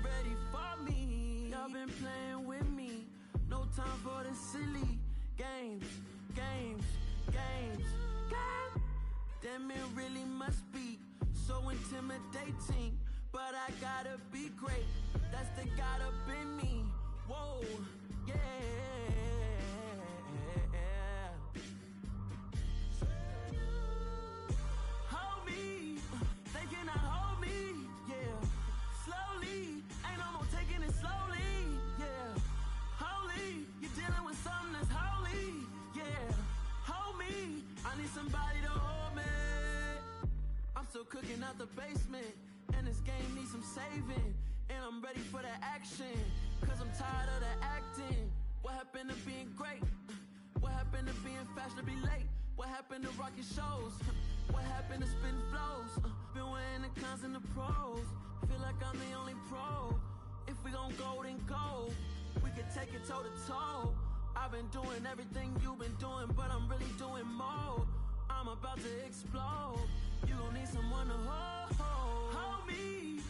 ready for me. Y'all been playing with me. No time for the silly games. Damn, it really must be so intimidating. But I gotta be great. That's the God up in me. Whoa, yeah. Hold me, they cannot hold me, yeah. Slowly, ain't no more taking it slowly, yeah. Holy, you're dealing with something that's holy, yeah. Hold me, I need somebody to hold me. I'm still cooking out the basement, and this game needs some saving. And I'm ready for the action, cause I'm tired of the acting. What happened to being great? What happened to being fashionably late? What happened to rocking shows? What happened to spitting flows? Been wearing the cons and the pros. Feel like I'm the only pro. If we gon' go, then go. We could take it toe to toe. I've been doing everything you've been doing, but I'm really doing more. I'm about to explode. You gon' need someone to hold me.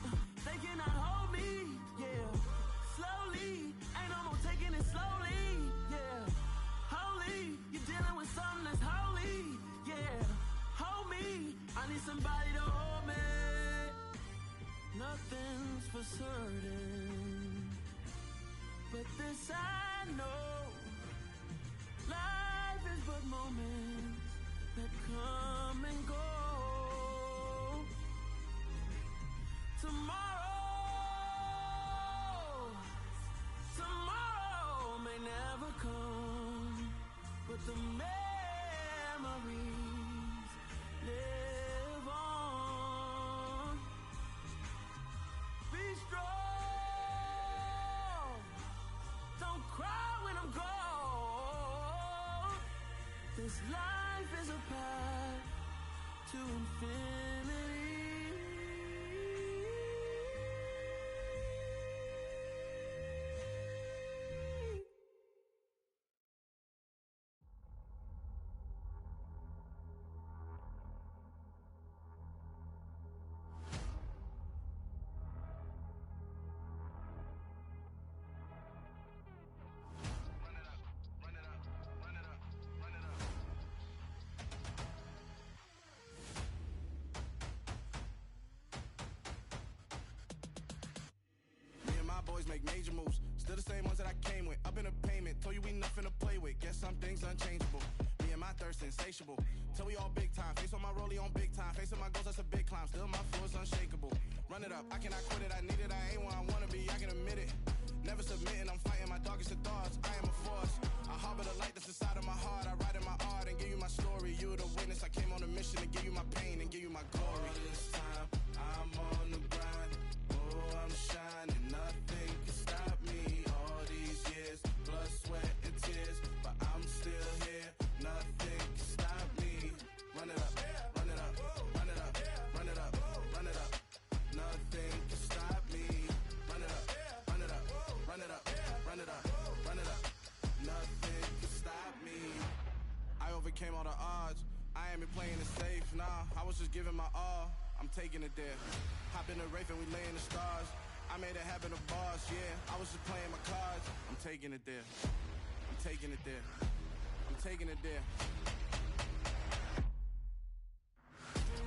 They cannot hold me, yeah. Slowly, ain't no more taking it slowly, yeah. Holy, you're dealing with something that's holy, yeah. Hold me, I need somebody to hold me. Nothing's for certain, but this I know. Life is but moments that come and go. Tomorrow may never come, but the memories live on. Be strong, don't cry when I'm gone. This life is a path to infinity. Boys make major moves, still the same ones that I came with. Up in a payment, told you we nothing to play with. Guess some things unchangeable. Me and my thirst insatiable. Till we all big time. Face on my rollie on big time. Facing my goals, that's a big climb. Still my flow is unshakable. Run it up, I cannot quit it. I need it, I ain't where I wanna be. I can admit it. Never submitting, I'm fighting my darkest of thoughts. I am a force. I harbor the light that's inside of my heart. I write in my art and give you my story. You the witness. I came on a mission to give you my pain and give you my glory. All this time, I'm on the grind. Oh, I'm shining, nothing can stop me. All these years, blood, sweat, and tears, but I'm still here. Nothing can stop me. Run it up, run it up, run it up, run it up, run it up. Nothing can stop me. Run it up, run it up, run it up, run it up, run it up. Nothing can stop me. I overcame all the odds. I ain't been playing it safe, nah. I was just giving my all. I'm taking it there. Hop in the Wraith and we lay in the stars. I made it happen to boss, yeah. I was just playing my cards. I'm taking it there. I'm taking it there. I'm taking it there.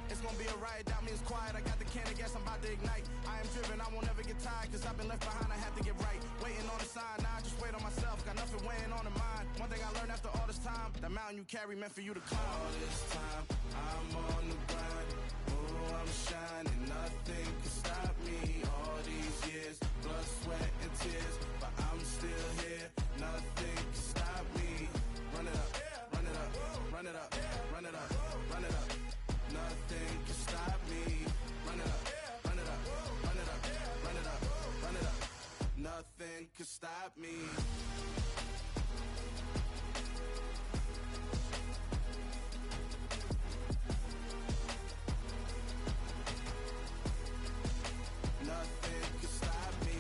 It's gonna be a riot, doubt me it's quiet. I got the can of gas, I'm about to ignite. I am driven, I won't ever get tired, cause I've been left behind, I have to get right. Waiting on the sign, now I just wait on myself. Got nothing weighing on the mind. One thing I learned after all this time, the mountain you carry meant for you to climb. All this time, I'm on the grind. Oh, I'm shining, nothing can stop me. All these years, blood, sweat, and tears, but I'm still here. Nothing can stop me. Run it up, run it up, run it up, run it up, run it up. Nothing can stop me. Run it up, run it up, run it up, run it up, run it up. Nothing can stop me. Nothing can stop me.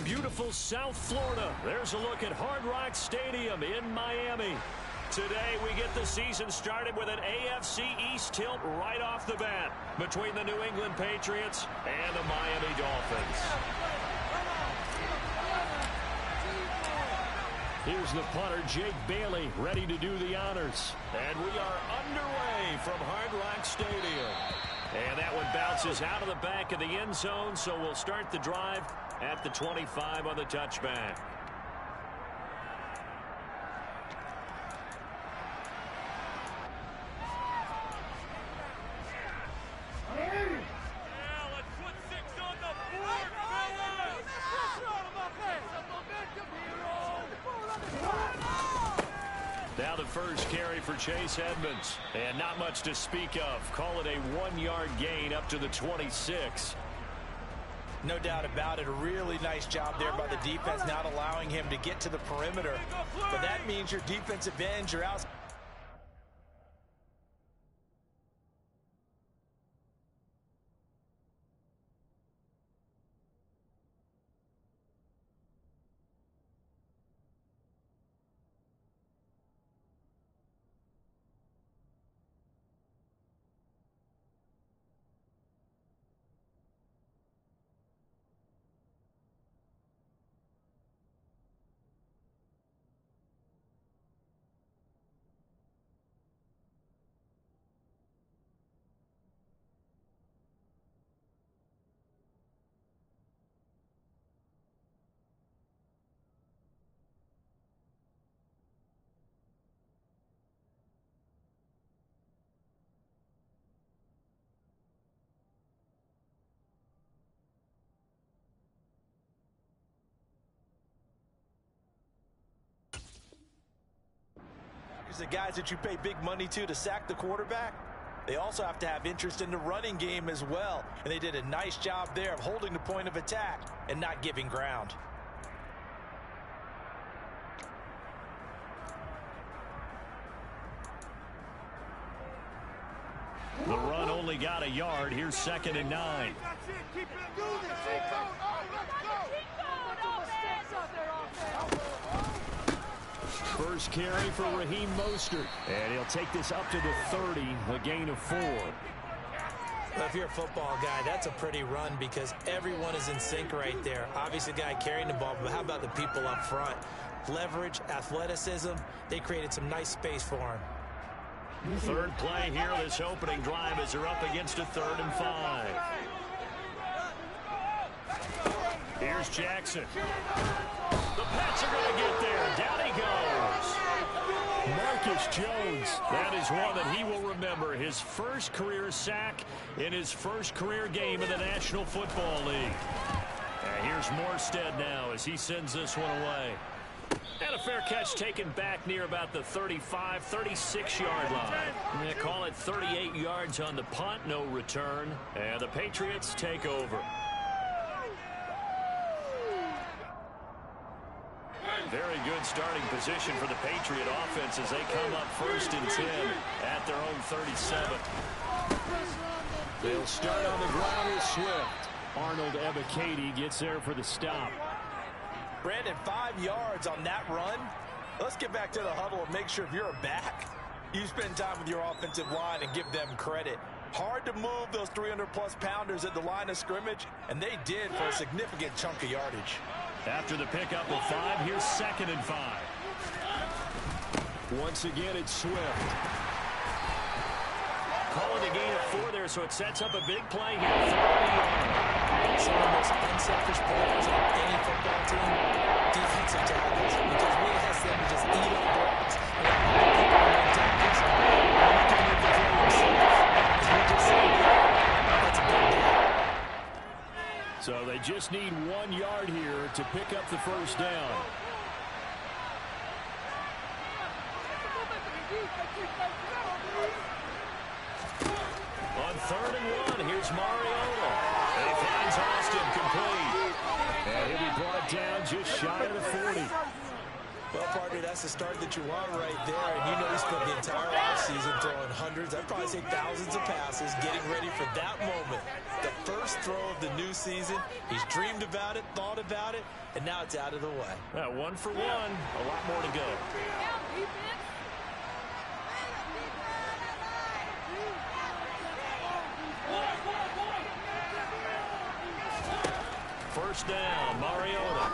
beautiful South Florida. There's a look at Hard Rock Stadium in Miami. Today we get the season started with an AFC East tilt right off the bat between the New England Patriots and the Miami Dolphins. Here's the punter, Jake Bailey, ready to do the honors. And we are underway from Hard Rock Stadium. And that one bounces out of the back of the end zone, so we'll start the drive at the 25 on the touchback. Now the first carry for Chase Edmonds. And not much to speak of. Call it a 1-yard gain up to the 26. No doubt about it. A really nice job there by the defense, not allowing him to get to the perimeter. But that means your defensive ends are out. The guys that you pay big money to sack the quarterback, they also have to have interest in the running game as well. And they did a nice job there of holding the point of attack and not giving ground. The run only got a yard. Here's 2nd and 9. First carry for Raheem Mostert. And he'll take this up to the 30, a gain of 4. Well, if you're a football guy, that's a pretty run because everyone is in sync right there. Obviously, the guy carrying the ball, but how about the people up front? Leverage, athleticism, they created some nice space for him. Third play here, this opening drive as they're up against a 3rd and 5. Here's Jackson. The Pats are going to get there. Down he goes. Marcus Jones. That is one that he will remember. His first career sack in his first career game in the National Football League. And here's Morstead now as he sends this one away. And a fair catch taken back near about the 35, 36-yard line. They call it 38 yards on the punt, no return. And the Patriots take over. Very good starting position for the Patriot offense as they come up 1st and 10 at their own 37. They'll start on the ground with Swift. Arnold Ebiketie gets there for the stop. Brandon, 5 yards on that run. Let's get back to the huddle and make sure if you're a back, you spend time with your offensive line and give them credit. Hard to move those 300-plus pounders at the line of scrimmage, and they did for a significant chunk of yardage. After the pickup of 5, here's 2nd and 5. Once again, it's Swift. Calling a gain of 4 there, so it sets up a big play here. Some of the most unselfish players on any football team, defensive tackles, because we ask them to just eat up blocks. And not people on tackles, and we can make the play themselves. As we just said, that's a big deal. So they just need 1 yard here to pick up the first down. On 3rd and 1, here's Mariota. And he finds Austin complete. And he'll be brought down just shy of the 40. Well, partner, that's the start that you want right there. And you know he spent the entire offseason throwing hundreds, I'd probably say thousands of passes, getting ready for that moment. The first throw of the new season. He's dreamed about it, thought about it, and now it's out of the way. 1 for 1. A lot more to go. First down, Mariota.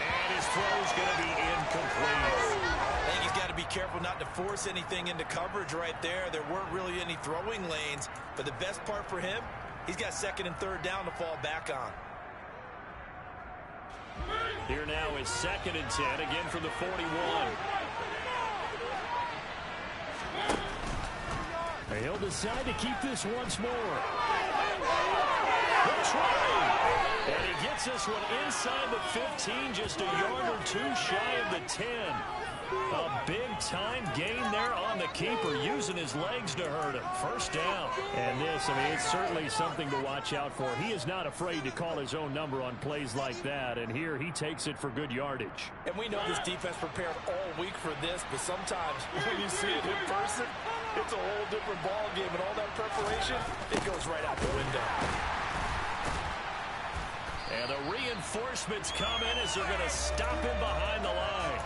And his throw's going to be incomplete. I think he's got to be careful not to force anything into coverage right there. There weren't really any throwing lanes. But the best part for him, he's got 2nd and 3rd down to fall back on. Here now is 2nd and 10, again from the 41. He'll decide to keep this once more. That's right. And he gets this one inside the 15, just a yard or 2 shy of the 10. A big-time gain there on the keeper, using his legs to hurt him. First down. And this, I mean, it's certainly something to watch out for. He is not afraid to call his own number on plays like that, and here he takes it for good yardage. And we know this defense prepared all week for this, but sometimes when you see it in person, it's a whole different ball game, and all that preparation, it goes right out the window. And the reinforcements come in as they're going to stop him behind the line.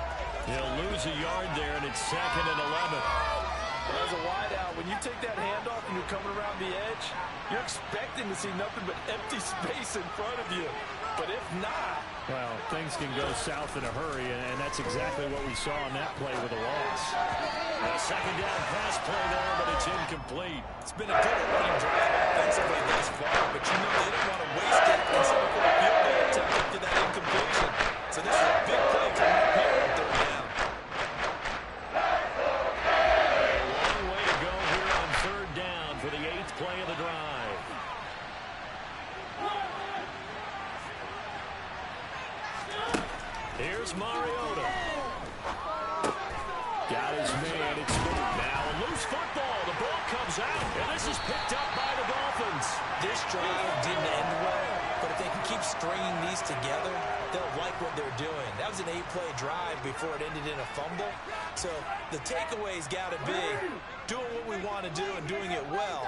He'll lose a yard there, and it's 2nd and 11. Well, as a wideout, when you take that handoff and you're coming around the edge, you're expecting to see nothing but empty space in front of you. But if not... Well, things can go south in a hurry, and that's exactly what we saw on that play with a loss. A 2nd down pass play there, but it's incomplete. It's been a good running drive offensively thus far, but you know they don't want to waste it and settle for a field goal attempt after that incompletion. So this is a big play coming up here on 3rd down. A long way to go here on 3rd down for the 8th play of the drive. Here's Mariota. Got his man. It's now a loose football. The ball comes out, and this is picked up by the Dolphins. This drive didn't end well, but if they can keep stringing these together, they'll like what they're doing. That was an 8-play drive before it ended in a fumble. So the takeaway's got to be doing what we want to do and doing it well.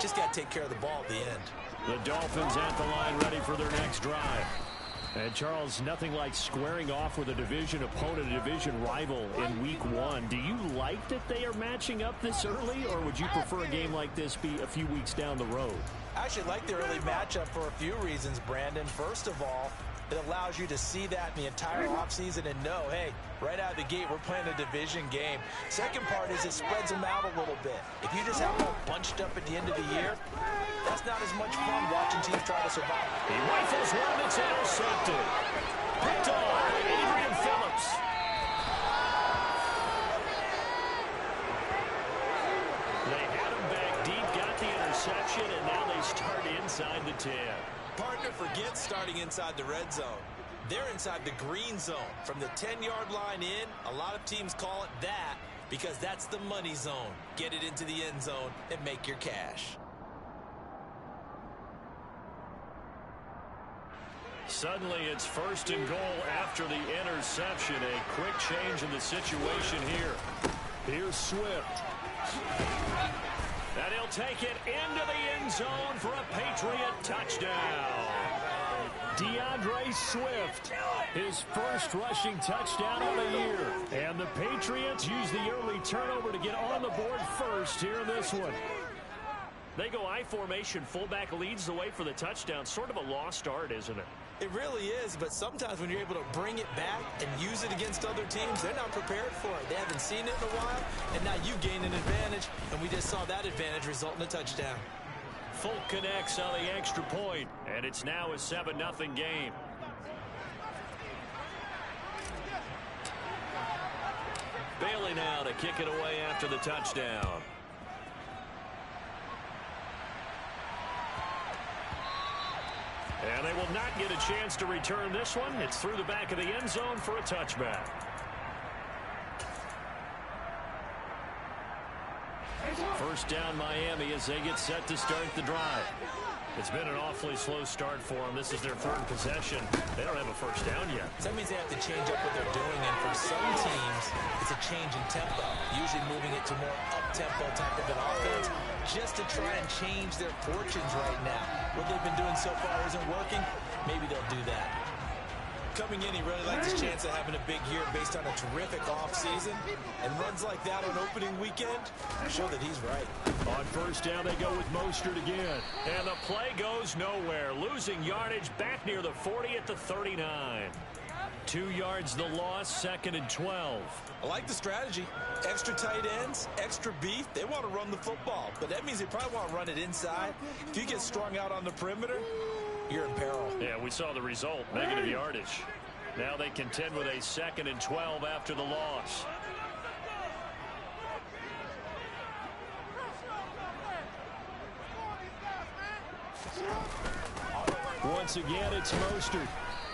Just got to take care of the ball at the end. The Dolphins at the line ready for their next drive. And, Charles, nothing like squaring off with a division opponent, a division rival in Week 1. Do you like that they are matching up this early, or would you prefer a game like this be a few weeks down the road? I actually like the early matchup for a few reasons, Brandon. First of all, it allows you to see that in the entire offseason and know, hey, right out of the gate, we're playing a division game. Second part is it spreads them out a little bit. If you just have them all bunched up at the end of the year, that's not as much fun watching teams try to survive. He rifles one that's intercepted. Picked off by Adrian Phillips. They had him back deep, got the interception, and now they start inside the 10. Partner, forget starting inside the red zone. They're inside the green zone. From the 10-yard line in, a lot of teams call it that because that's the money zone. Get it into the end zone and make your cash. Suddenly it's 1st and goal after the interception. A quick change in the situation here. Here's Swift. And he'll take it into the end zone for a Patriot touchdown. DeAndre Swift, his first rushing touchdown of the year. And the Patriots use the early turnover to get on the board first here in this one. They go I formation, fullback leads the way for the touchdown. Sort of a lost art, isn't it? It really is, but sometimes when you're able to bring it back and use it against other teams, they're not prepared for it. They haven't seen it in a while, and now you gain an advantage, and we just saw that advantage result in a touchdown. Folk connects on the extra point, and it's now a 7-0 game. Bailey now to kick it away after the touchdown. And they will not get a chance to return this one. It's through the back of the end zone for a touchback. First down Miami as they get set to start the drive. It's been an awfully slow start for them. This is their third possession. They don't have a first down yet. So that means they have to change up what they're doing, and for some teams, it's a change in tempo, usually moving it to more up-tempo type of an offense just to try and change their fortunes right now. What they've been doing so far isn't working. Maybe they'll do that. Coming in, he really likes his chance of having a big year based on a terrific offseason, and runs like that on opening weekend show that he's right. On first down, they go with Mostert again, and the play goes nowhere. Losing yardage back near the 40 at the 39. 2 yards the loss, 2nd and 12. I like the strategy. Extra tight ends, extra beef. They want to run the football, but that means they probably want to run it inside. If you get strung out on the perimeter, you're in peril. Yeah, we saw the result, negative yardage. Now they contend with a 2nd and 12 after the loss. Once again, it's Mostert.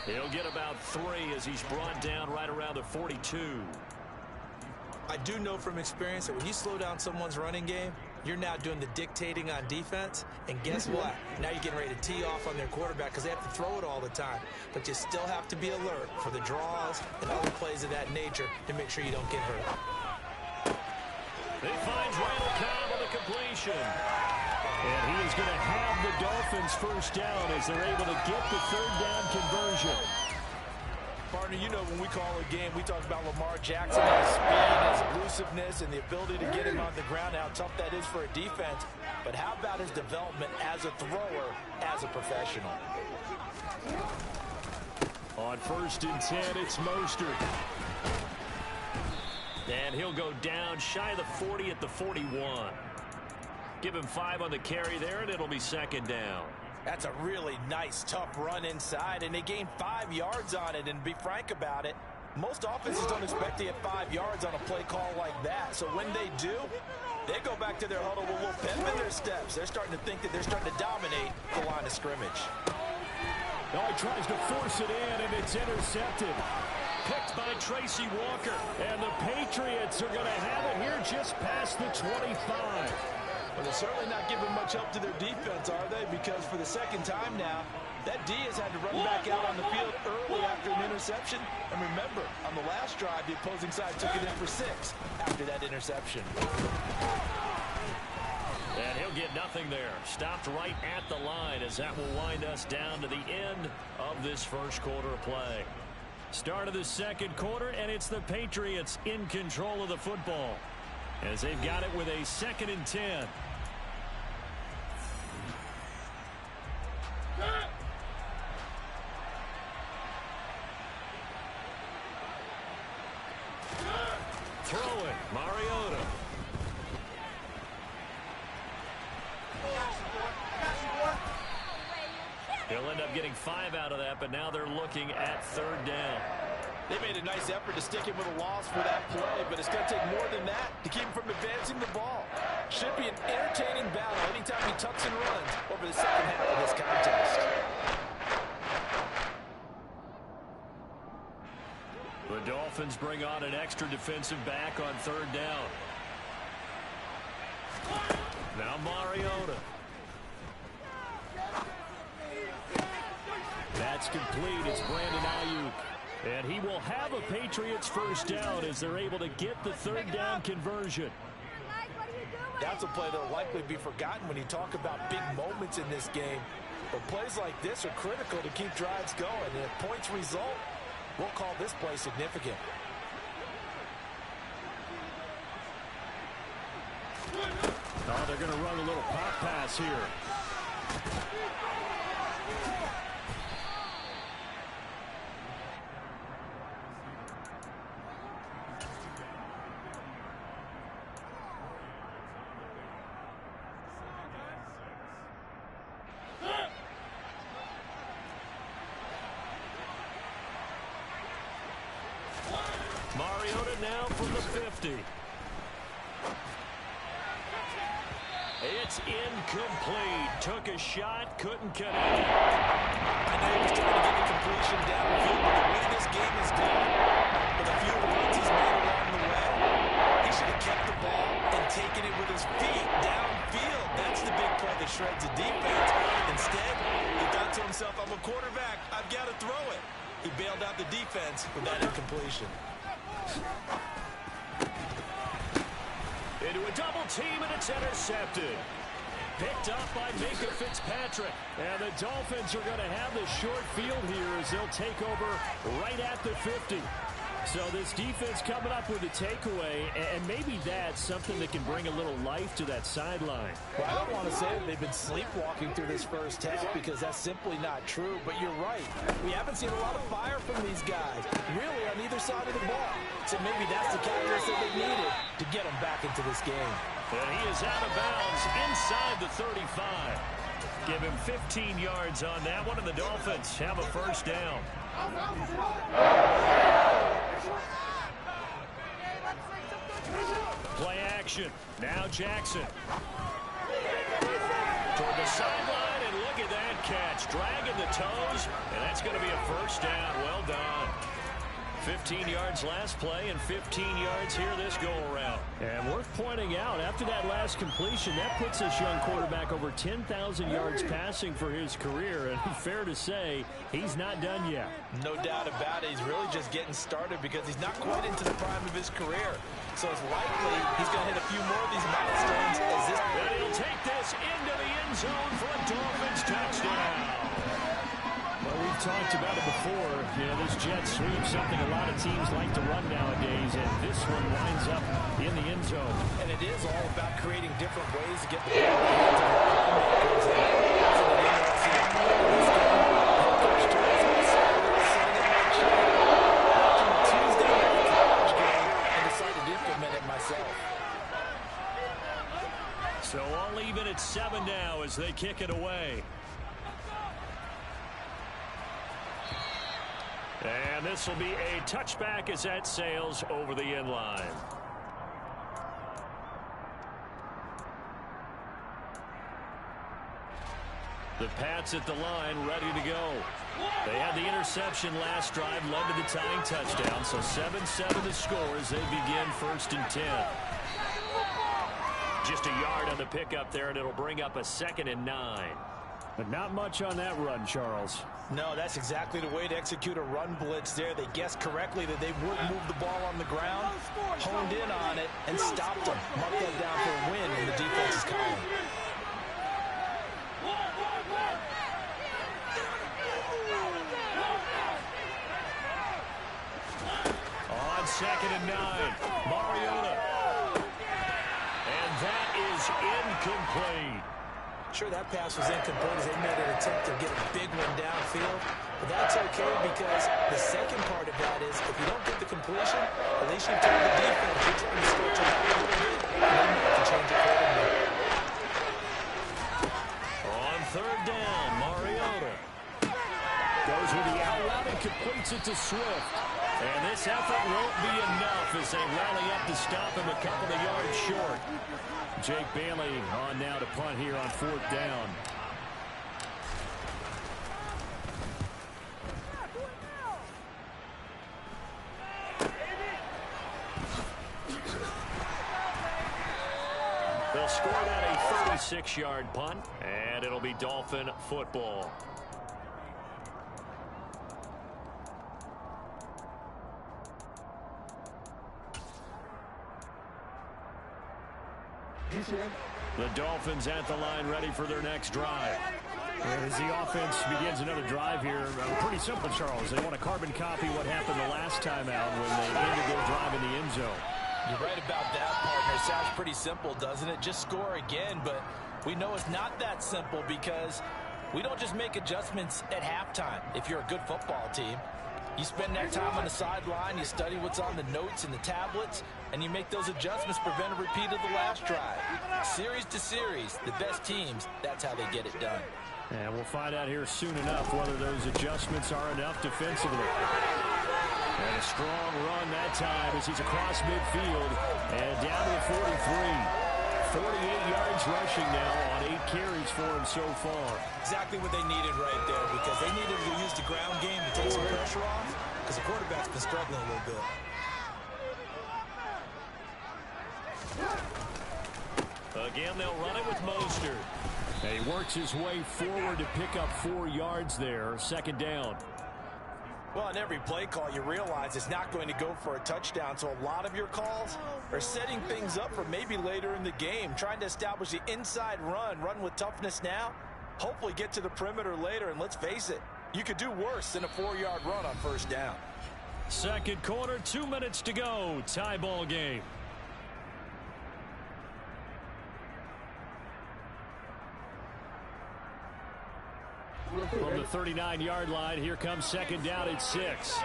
He'll get about 3 as he's brought down right around the 42. I do know from experience that when you slow down someone's running game, you're now doing the dictating on defense. And guess what? Now you're getting ready to tee off on their quarterback because they have to throw it all the time. But you still have to be alert for the draws and other plays of that nature to make sure you don't get hurt. He finds Randall Cobb on the completion. And he is going to have the Dolphins first down as they're able to get the 3rd down conversion. Partner, you know when we call a game, we talk about Lamar Jackson, his speed, his elusiveness, and the ability to get him on the ground, how tough that is for a defense. But how about his development as a thrower, as a professional? On 1st and 10, it's Mostert. And he'll go down shy of the 40 at the 41. Give him 5 on the carry there, and it'll be 2nd down. That's a really nice, tough run inside, and they gained 5 yards on it. And be frank about it, most offenses don't expect to get 5 yards on a play call like that. So when they do, they go back to their huddle with a little pep in their steps. They're starting to think that they're starting to dominate the line of scrimmage. Oh, he tries to force it in, and it's intercepted. Picked by Tracy Walker. And the Patriots are going to have it here just past the 25. Well, they're certainly not giving much help to their defense, are they? Because for the 2nd time now, that D has had to run back out on the field early after an interception. And remember, on the last drive, the opposing side took it in for 6 after that interception. And he'll get nothing there. Stopped right at the line as that will wind us down to the end of this first quarter of play. Start of the 2nd quarter, and it's the Patriots in control of the football as they've got it with a 2nd and 10. Throwing, Mariota. He'll end up getting 5 out of that, but now they're looking at 3rd down. They made a nice effort to stick him with a loss for that play, but it's going to take more than that to keep him from advancing the ball. Should be an entertaining battle anytime he tucks and runs over the 2nd half of this contest. The Dolphins bring on an extra defensive back on 3rd down. Now Mariota. That's complete. It's Brandon Ayuk. And he will have a Patriots first down as they're able to get the 3rd down conversion. That's a play that will likely be forgotten when you talk about big moments in this game. But plays like this are critical to keep drives going. And if points result, we'll call this play significant. Oh, they're going to run a little pop pass here. Mariota now from the 50. It's incomplete. Took a shot, couldn't connect. I know he was trying to get the completion downfield, but the way this game is going, with a few runs he's made along the way, he should have kept the ball and taken it with his feet to shreds of defense. Instead, he thought to himself, I'm a quarterback. I've got to throw it. He bailed out the defense with that incompletion. Into a double team, and it's intercepted. Picked up by Minka Fitzpatrick. And the Dolphins are going to have the short field here as they'll take over right at the 50. So this defense coming up with a takeaway, and maybe that's something that can bring a little life to that sideline. Well, I don't want to say that they've been sleepwalking through this first half because that's simply not true, but you're right. We haven't seen a lot of fire from these guys, really on either side of the ball. So maybe that's the catalyst that they needed to get them back into this game. And he is out of bounds inside the 35. Give him 15 yards on that one, and the Dolphins have a first down. Play action. Now Jackson. Toward the sideline, and look at that catch. Dragging the toes, and that's going to be a first down. Well done. 15 yards last play and 15 yards here this go-around. And worth pointing out, after that last completion, that puts this young quarterback over 10,000 yards passing for his career. And fair to say, he's not done yet. No doubt about it. He's really just getting started because he's not quite into the prime of his career. So it's likely he's going to hit a few more of these milestones as this. And he'll take this into the end zone for a Dolphins touchdown. Well, we've talked about it before. You know, this jet sweep, something a lot of teams like to run nowadays, and this one winds up in the end zone. And it is all about creating different ways to get the ball in the hands of your So all even at 7 now as they kick it away. And this will be a touchback as that sails over the end line. The Pats at the line, ready to go. They had the interception last drive, led to the tying touchdown. So 7-7 the score as they begin 1st and 10. Just a yard on the pickup there, and it'll bring up a 2nd and 9. But not much on that run, Charles. No, that's exactly the way to execute a run blitz there. They guessed correctly that they wouldn't move the ball on the ground, honed in on it, and stopped them. Mark that down for a win in the defense's column. On 2nd and 9, Mariota. And that is incomplete. Sure, that pass was incomplete as they made an attempt to get a big one downfield. But that's okay because the second part of that is if you don't get the completion, at least you told the defense you're trying to stretch it out a little bit, and then you have to change it accordingly. On 3rd down, Mariota goes with the out route and completes it to Swift. And this effort won't be enough as they rally up to stop him a couple of yards short. Jake Bailey on now to punt here on 4th down. They'll score that a 36-yard punt, and it'll be Dolphin football. The Dolphins at the line ready for their next drive. As the offense begins another drive here, pretty simple, Charles. They want to carbon copy what happened the last time out when they ended their drive in the end zone. You're right about that, partner. Sounds pretty simple, doesn't it? Just score again, but we know it's not that simple because we don't just make adjustments at halftime if you're a good football team. You spend that time on the sideline, you study what's on the notes and the tablets, and you make those adjustments, prevent a repeat of the last drive. Series to series, the best teams, that's how they get it done. And we'll find out here soon enough whether those adjustments are enough defensively. And a strong run that time as he's across midfield and down to the 43. 48 yards rushing now on 8 carries for him so far. Exactly what they needed right there because they needed to use the ground game to take some pressure off because the quarterback's been struggling a little bit. Again, they'll run it with Mostert. He works his way forward to pick up 4 yards there. Second down. Well, in every play call, you realize it's not going to go for a touchdown, so a lot of your calls are setting things up for maybe later in the game, trying to establish the inside run with toughness now, hopefully get to the perimeter later, and let's face it, you could do worse than a 4-yard run on first down. Second quarter, 2 minutes to go. Tie ball game. From the 39-yard line, here comes second down at 6.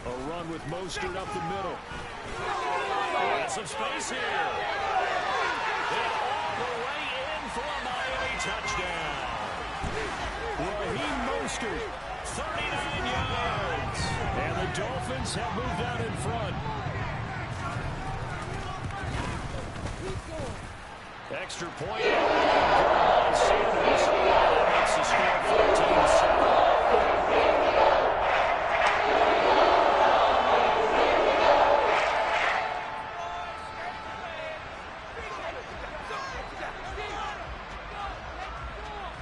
A run with Mostert up the middle. Got some space here. And all the way in for a Miami touchdown. Raheem Mostert, 39 yards. And the Dolphins have moved out in front. Extra point. Sanders makes the score 14-7.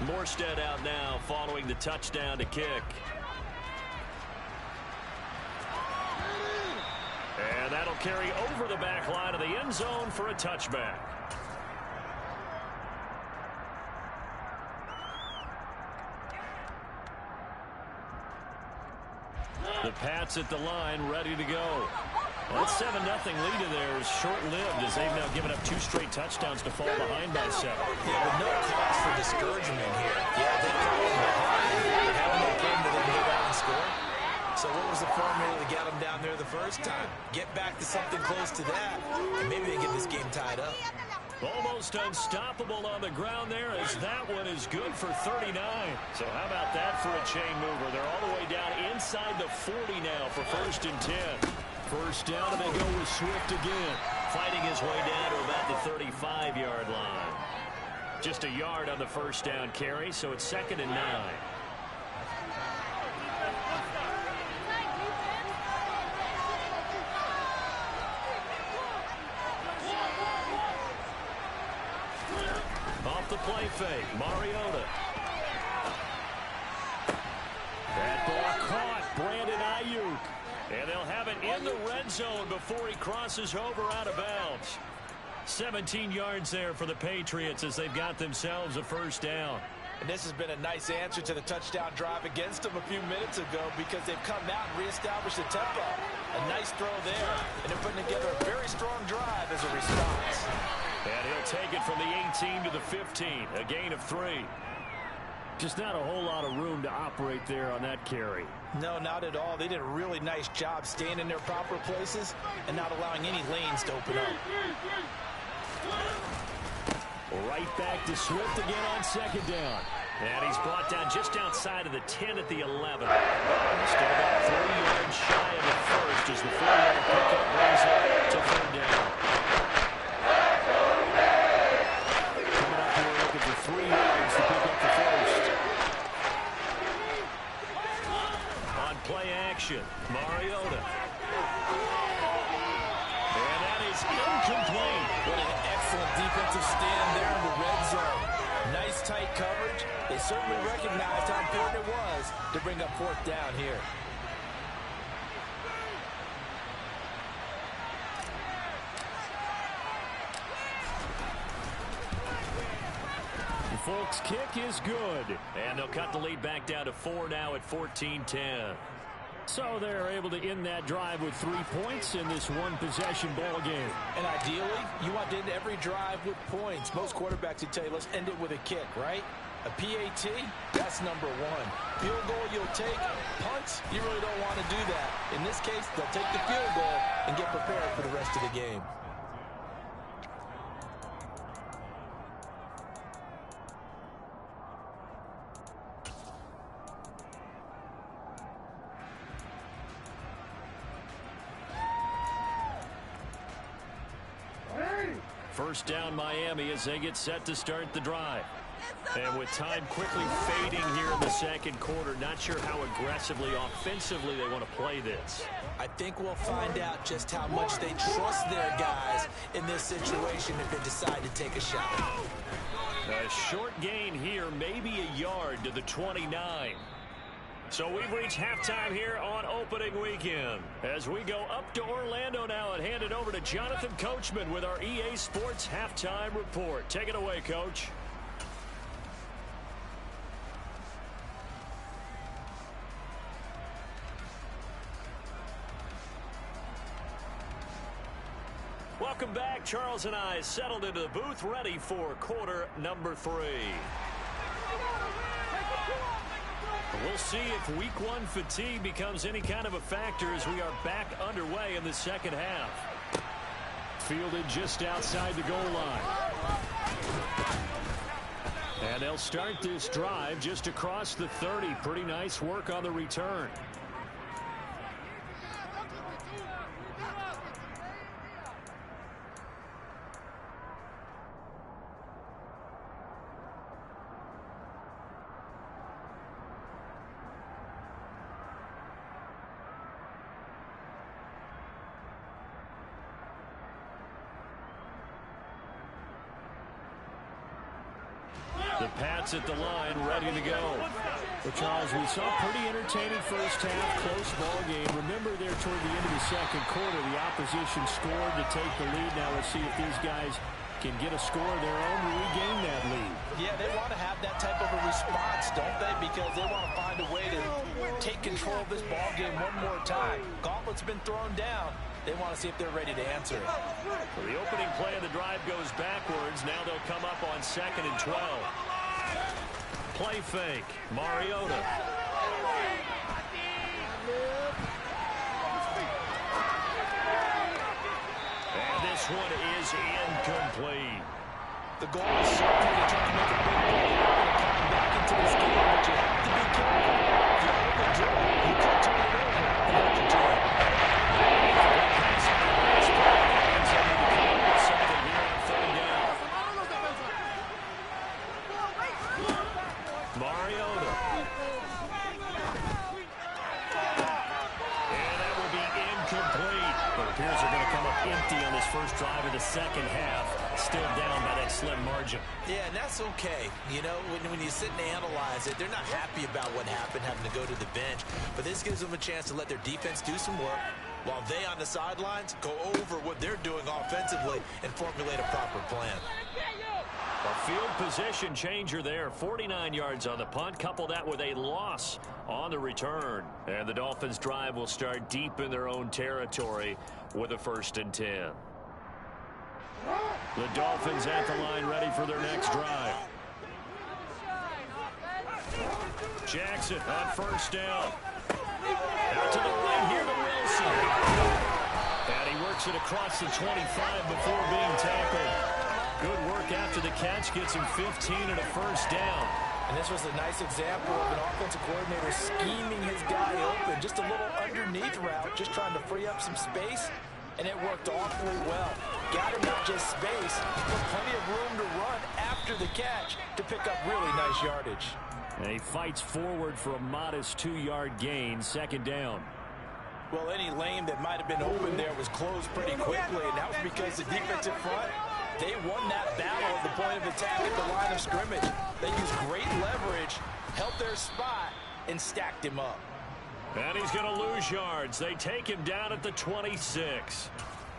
Morstead out now following the touchdown to kick. And that'll carry over the back line of the end zone for a touchback. The Pats at the line ready to go. That 7-0 lead of theirs short-lived as they've now given up 2 straight touchdowns to fall behind by 7. Yeah, but no cause for discouragement here. Yeah, they fallen behind. They have no problem that they can go back and score. So what was the formula that got them down there the first time? Get back to something close to that, and maybe they get this game tied up. Almost unstoppable on the ground there as that one is good for 39. So how about that for a chain mover? They're all the way down inside the 40 now for 1st and 10. First down, and they go with Swift again. Fighting his way down to about the 35-yard line. Just a yard on the first down carry, so it's 2nd and 9. Off the play fake, Mariota. That ball caught, Brandon Ayuk. And they'll have it in the red zone before he crosses over out of bounds. 17 yards there for the Patriots as they've got themselves a first down. And this has been a nice answer to the touchdown drive against them a few minutes ago because they've come out and reestablished the tempo. A nice throw there, and they're putting together a very strong drive as a response. And he'll take it from the 18 to the 15, a gain of 3. Just not a whole lot of room to operate there on that carry. No, not at all. They did a really nice job staying in their proper places and not allowing any lanes to open up. Right back to Swift again on second down. And he's brought down just outside of the 10 at the 11. Still about 3 yards shy of the first as the 4-yard pickup brings it to 3rd down. Coming up here looking for 3 yards to pick up the first. On play action, Mariota. And that is incomplete. What an excellent defensive stand there in the red zone. Nice tight coverage. They certainly recognized how important it was to bring up 4th down here. The Folks' kick is good. And they'll cut the lead back down to 4 now at 14-10. So they're able to end that drive with 3 points in this one-possession ball game. And ideally, you want to end every drive with points. Most quarterbacks would tell you, let's end it with a kick, right? A PAT, that's number 1. Field goal you'll take. Punts, you really don't want to do that. In this case, they'll take the field goal and get prepared for the rest of the game. First down Miami as they get set to start the drive. And with time quickly fading here in the second quarter, not sure how aggressively, offensively they want to play this. I think we'll find out just how much they trust their guys in this situation if they decide to take a shot. A short gain here, maybe a yard to the 29. So we've reached halftime here on opening weekend. As we go up to Orlando now and hand it over to Jonathan Coachman with our EA Sports Halftime Report. Take it away, Coach. Welcome back. Charles and I settled into the booth, ready for quarter number 3. We'll see if week 1 fatigue becomes any kind of a factor as we are back underway in the second half. Fielded just outside the goal line. And they'll start this drive just across the 30. Pretty nice work on the return. The Pats at the line, ready to go. Well, Charles, we saw pretty entertaining first half, close ball game. Remember there toward the end of the second quarter, the opposition scored to take the lead. Now let's see if these guys can get a score of their own to regain that lead. Yeah, they want to have that type of a response, don't they? Because they want to find a way to take control of this ball game one more time. Gauntlet's been thrown down. They want to see if they're ready to answer it. Well, the opening play of the drive goes backwards. Now they'll come up on 2nd and 12. Play fake. Mariota. And this one is incomplete. The goal is certainly to try to make a big play and come back into this game, but you have to be careful. If you overdo it, you could turn it over and hurt your team. Mariota. And that will be incomplete. But it appears they're going to come up empty on this first drive of the second half. Still down by that slim margin. Yeah, and that's okay. You know, when you sit and analyze it, they're not happy about what happened, having to go to the bench. But this gives them a chance to let their defense do some work while they on the sidelines go over what they're doing offensively and formulate a proper plan. A field position changer there. 49 yards on the punt. Couple that with a loss on the return. And the Dolphins drive will start deep in their own territory with a 1st and 10. The Dolphins at the line, ready for their next drive. Jackson on 1st down. Out to the right here to Wilson. And he works it across the 25 before being tackled. Good work after the catch, gets him 15 and a 1st down. And this was a nice example of an offensive coordinator scheming his guy open. Just a little underneath route, just trying to free up some space, and it worked awfully well. Got him not just space, but plenty of room to run after the catch to pick up really nice yardage. And he fights forward for a modest 2-yard gain, 2nd down. Well, any lane that might have been open there was closed pretty quickly, and that was because the defensive front, they won that battle at the point of attack at the line of scrimmage. They used great leverage, held their spot, and stacked him up. And he's going to lose yards. They take him down at the 26.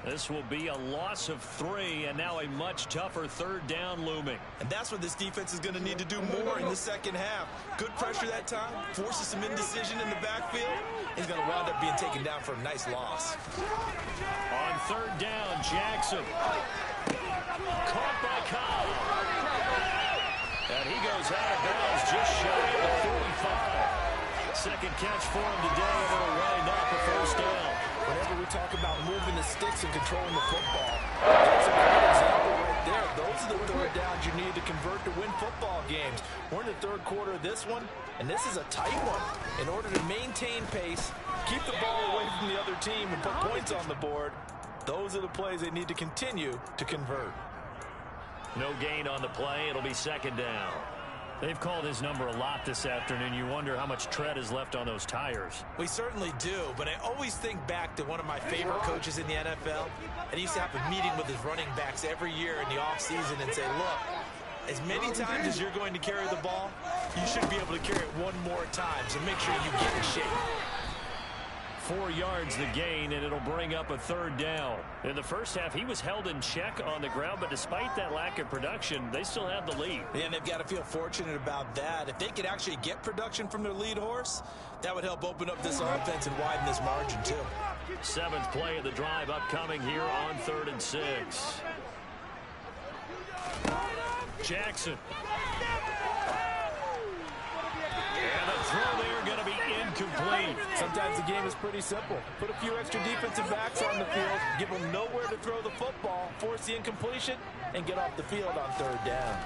This will be a loss of 3, and now a much tougher 3rd down looming. And that's what this defense is going to need to do more in the second half. Good pressure that time, forces some indecision in the backfield. He's going to wind up being taken down for a nice loss. On 3rd down, Jackson. Caught by Cobb. And he goes out of bounds just shy of the 45. Second catch for him today, and it'll wind up a 1st down. Whenever we talk about moving the sticks and controlling the football, that's a great example right there. Those are the 3rd downs you need to convert to win football games. We're in the 3rd quarter of this one, and this is a tight one. In order to maintain pace, keep the ball away from the other team, and put points on the board, those are the plays they need to continue to convert. No gain on the play. It'll be second down. They've called his number a lot this afternoon. You wonder how much tread is left on those tires. We certainly do, but I always think back to one of my favorite coaches in the NFL, and he used to have a meeting with his running backs every year in the offseason and say, look, as many times as you're going to carry the ball, you should be able to carry it one more time, so make sure you get in shape. 4 yards the gain, and it'll bring up a third down. In the first half, he was held in check on the ground, but despite that lack of production, they still have the lead. And they've got to feel fortunate about that. If they could actually get production from their lead horse, that would help open up this offense and widen this margin, too. 7th play of the drive upcoming here on 3rd and 6. Jackson. And the throw there going to be incomplete. Sometimes the game is pretty simple. Put a few extra defensive backs on the field, give them nowhere to throw the football, force the incompletion, and get off the field on 3rd down.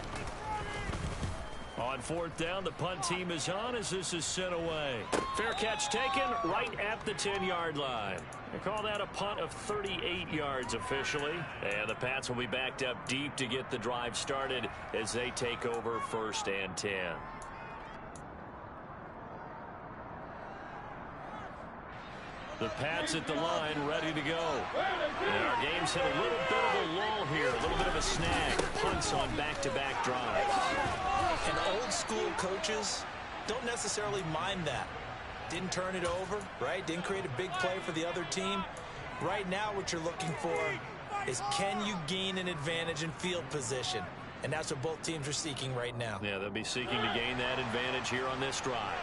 On 4th down, the punt team is on as this is sent away. Fair catch taken right at the 10-yard line. They call that a punt of 38 yards officially. And the Pats will be backed up deep to get the drive started as they take over 1st and 10. The Pats at the line, ready to go. And our game's hit a little bit of a lull here, a little bit of a snag. Punts on back-to-back drives. And old-school coaches don't necessarily mind that. Didn't turn it over, right? Didn't create a big play for the other team. Right now, what you're looking for is can you gain an advantage in field position? And that's what both teams are seeking right now. Yeah, they'll be seeking to gain that advantage here on this drive.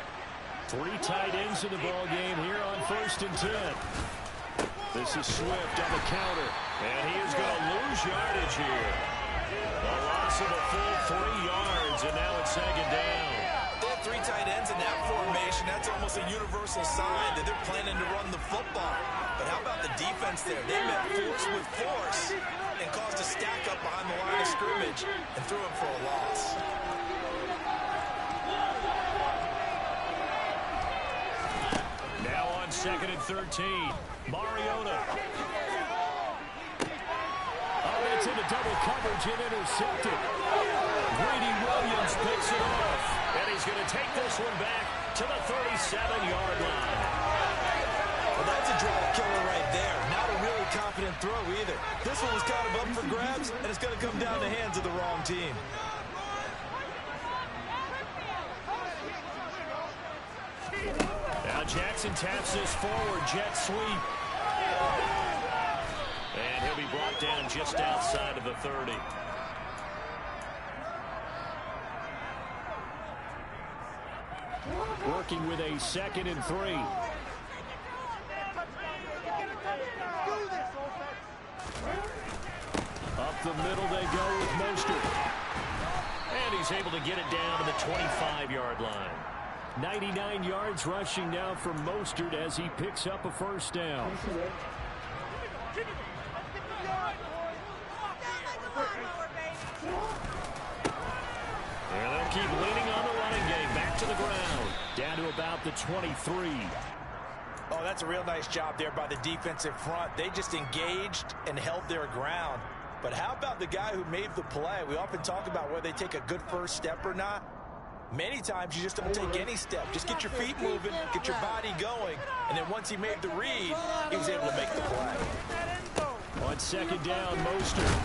3 tight ends in the ball game here on 1st and 10. This is Swift on the counter. And he is going to lose yardage here. A loss of a full 3 yards, and now it's 2nd down. They have 3 tight ends in that formation. That's almost a universal sign that they're planning to run the football. But how about the defense there? They met force with force and caused a stack up behind the line of scrimmage and threw him for a loss. Now on 2nd and 13. Mariota. Oh, that's into double coverage and intercepted. Greedy Williams picks it off. And he's going to take this one back to the 37-yard line. Well, that's a drive killer right there. Not a really confident throw either. This one was kind of up for grabs, and it's going to come down the hands of the wrong team. Now Jackson taps this forward, jet sweep. And he'll be brought down just outside of the 30. Working with a 2nd and 3. Up the middle they go with Mostert. And he's able to get it down to the 25-yard line. 99 yards rushing now from Mostert as he picks up a 1st down. And they'll keep leaning on the running game. Back to the ground. Down to about the 23. Oh, that's a real nice job there by the defensive front. They just engaged and held their ground. But how about the guy who made the play? We often talk about whether they take a good first step or not. Many times you just don't take any step. Just get your feet moving, get your body going, and then once he made the read, he was able to make the play. On 2nd down, Mostert.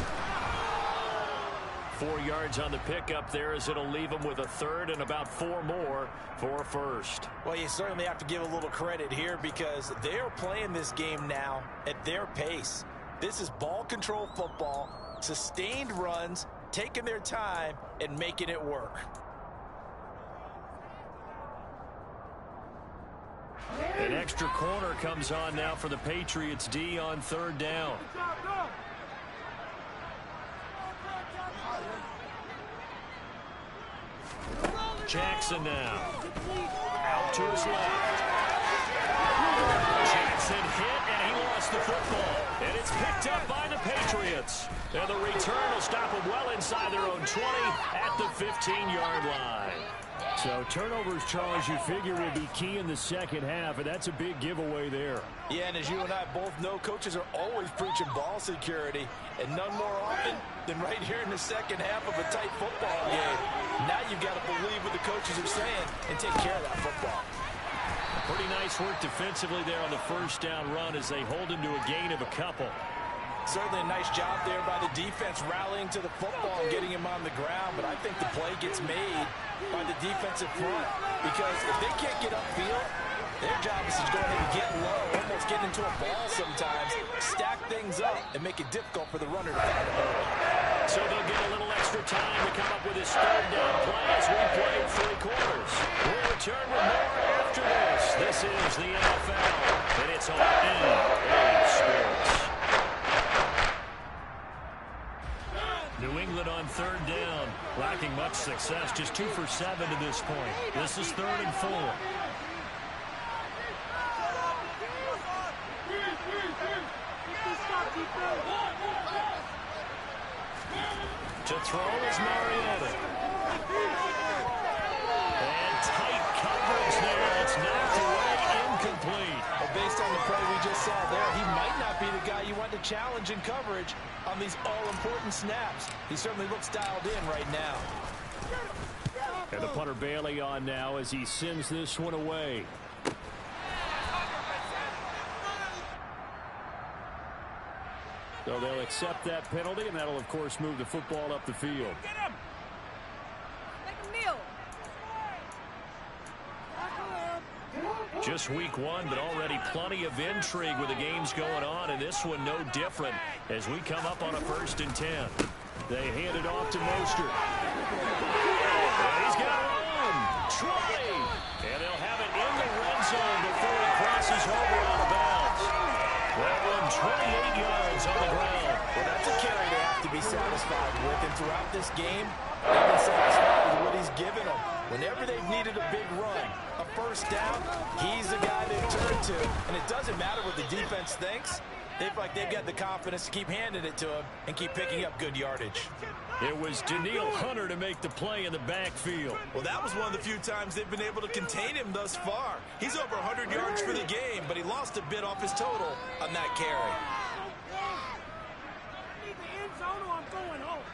4 yards on the pickup there as it'll leave him with a 3rd and about 4 more for a 1st. Well, you certainly have to give a little credit here because they're playing this game now at their pace. This is ball control football, sustained runs, taking their time, and making it work. An extra corner comes on now for the Patriots D on 3rd down. Jackson now. Out to his left. Jackson Innocent hit, and he lost the football. And it's picked up by the Patriots. And the return will stop them well inside their own 20 at the 15-yard line. So turnovers, Charles, you figure will be key in the second half, and that's a big giveaway there. Yeah, and as you and I both know, coaches are always preaching ball security, and none more often than right here in the second half of a tight football game. Now you've got to believe what the coaches are saying and take care of that football. Pretty nice work defensively there on the first down run as they hold him to a gain of a couple. Certainly a nice job there by the defense rallying to the football and getting him on the ground, but I think the play gets made by the defensive front because if they can't get upfield, their job is to go ahead and get low, almost get into a ball sometimes, stack things up, and make it difficult for the runner to find a hole. So they'll get a little extra time to come up with his third down play as we played 3 quarters. We'll return with more after this. This is the NFL, and it's on EA Sports. New England on third down, lacking much success, just 2 for 7 to this point. This is 3rd and 4. To throw is Mariota. And tight coverage there. It's knocked away, incomplete. Well, based on the play we just saw there, he might not be the guy you want to challenge in coverage on these all-important snaps. He certainly looks dialed in right now. And the punter Bailey on now as he sends this one away. So they'll accept that penalty, and that'll, of course, move the football up the field. Get him! Make him kneel. Just week 1, but already plenty of intrigue with the games going on, and this one no different as we come up on a 1st and 10. They hand it off to Mostert. And he's got room. 20. And they'll have it in the red zone before he crosses over out of bounds. That one 28 yards on the ground. Well, that's a carry they have to be satisfied with, and throughout this game, they've been satisfied with what he's given them. Whenever they've needed a big run, a 1st down, he's the guy they've turned to. And it doesn't matter what the defense thinks. They've got the confidence to keep handing it to him and keep picking up good yardage. It was Danielle Hunter to make the play in the backfield. Well, that was one of the few times they've been able to contain him thus far. He's over 100 yards for the game, but he lost a bit off his total on that carry. I need the end zone or I'm going home.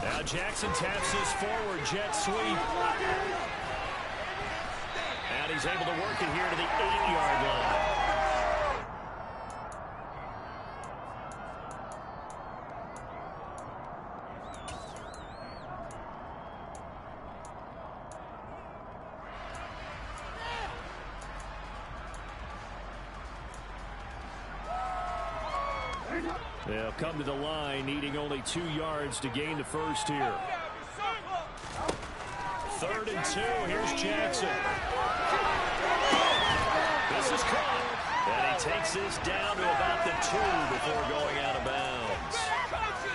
Now Jackson taps this forward jet sweep. And he's able to work it here to the 8-yard line. They'll come to the line, needing only 2 yards to gain the first here. 3rd and 2. Here's Jackson. This is caught. And he takes this down to about the 2 before going out of bounds.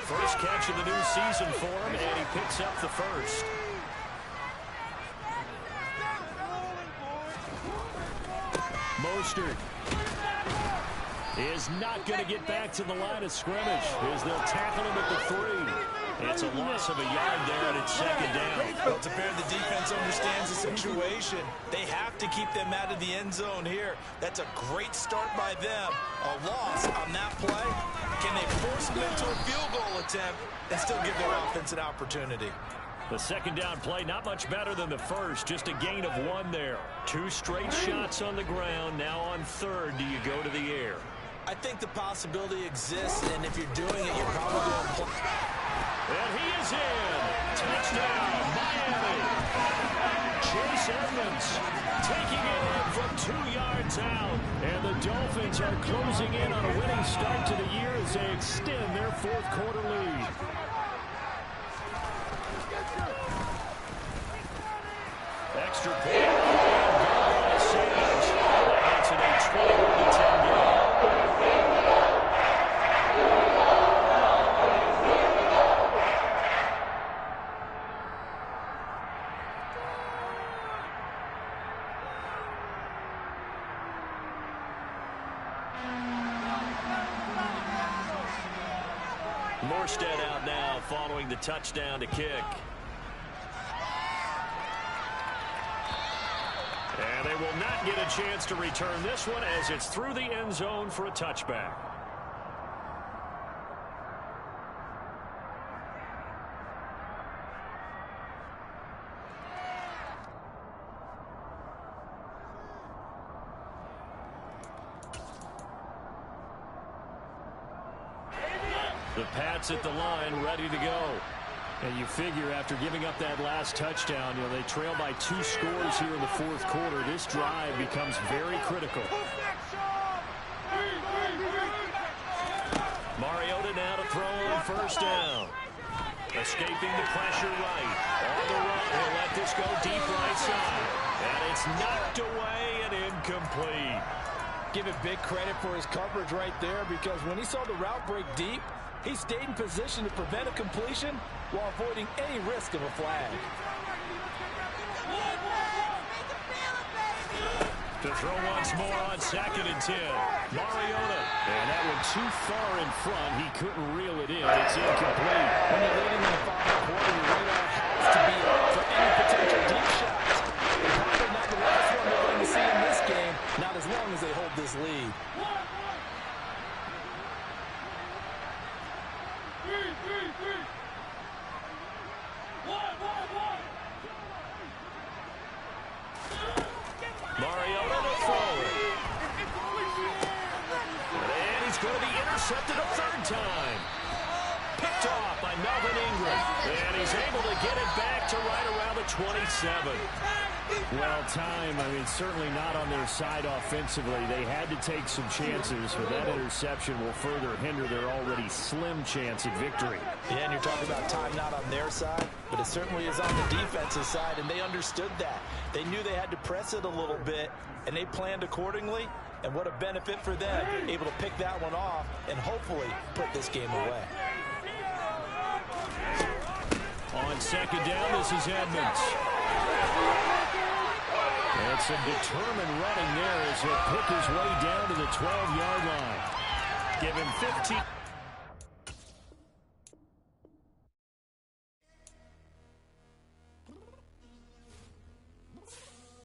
First catch of the new season for him, and he picks up the first. Mostert is not going to get back to the line of scrimmage as they'll tackle him at the 3. It's a loss of a yard there, and it's 2nd down. Well, it's apparent the defense understands the situation. They have to keep them out of the end zone here. That's a great start by them. A loss on that play. Can they force them into a field goal attempt and still give their offense an opportunity? The 2nd down play, not much better than the first. Just a gain of 1 there. 2 straight shots on the ground. Now on 3rd, do you go to the air? I think the possibility exists, and if you're doing it, you're probably going to play. And he is in. Touchdown, Miami. Chase Edmonds taking it in from 2 yards out. And the Dolphins are closing in on a winning start to the year as they extend their 4th quarter lead. Extra point. It's an 21-10 game. Armstead out now following the touchdown to kick. And they will not get a chance to return this one as it's through the end zone for a touchback. The Pats at the line, ready to go. And you figure after giving up that last touchdown, they trail by 2 scores here in the fourth quarter. This drive becomes very critical. Mariota now to throw on first down. Escaping the pressure right. On the run, he'll let this go deep right side. And it's knocked away and incomplete. Give it big credit for his coverage right there, because when he saw the route break deep, he stayed in position to prevent a completion while avoiding any risk of a flag. To throw once more on 2nd and 10. Mariota. And that one too far in front. He couldn't reel it in. It's incomplete. When you're leading in the final quarter, your radar has to be up for any potential deep shots. Probably not the last one we're going to see in this game, not as long as they hold this lead. Mariota to throw it. And he's going to be intercepted a 3rd time. Picked off by Melvin Ingram. And he's able to get it back to right around the 27. Well, time, certainly not on their side offensively. They had to take some chances, but that interception will further hinder their already slim chance at victory. Yeah, and you're talking about time not on their side, but it certainly is on the defensive side, and they understood that. They knew they had to press it a little bit, and they planned accordingly, and what a benefit for them, able to pick that one off and hopefully put this game away. On 2nd down, this is Edmonds. And some determined running there as he'll pick his way down to the 12-yard line. Give him 15.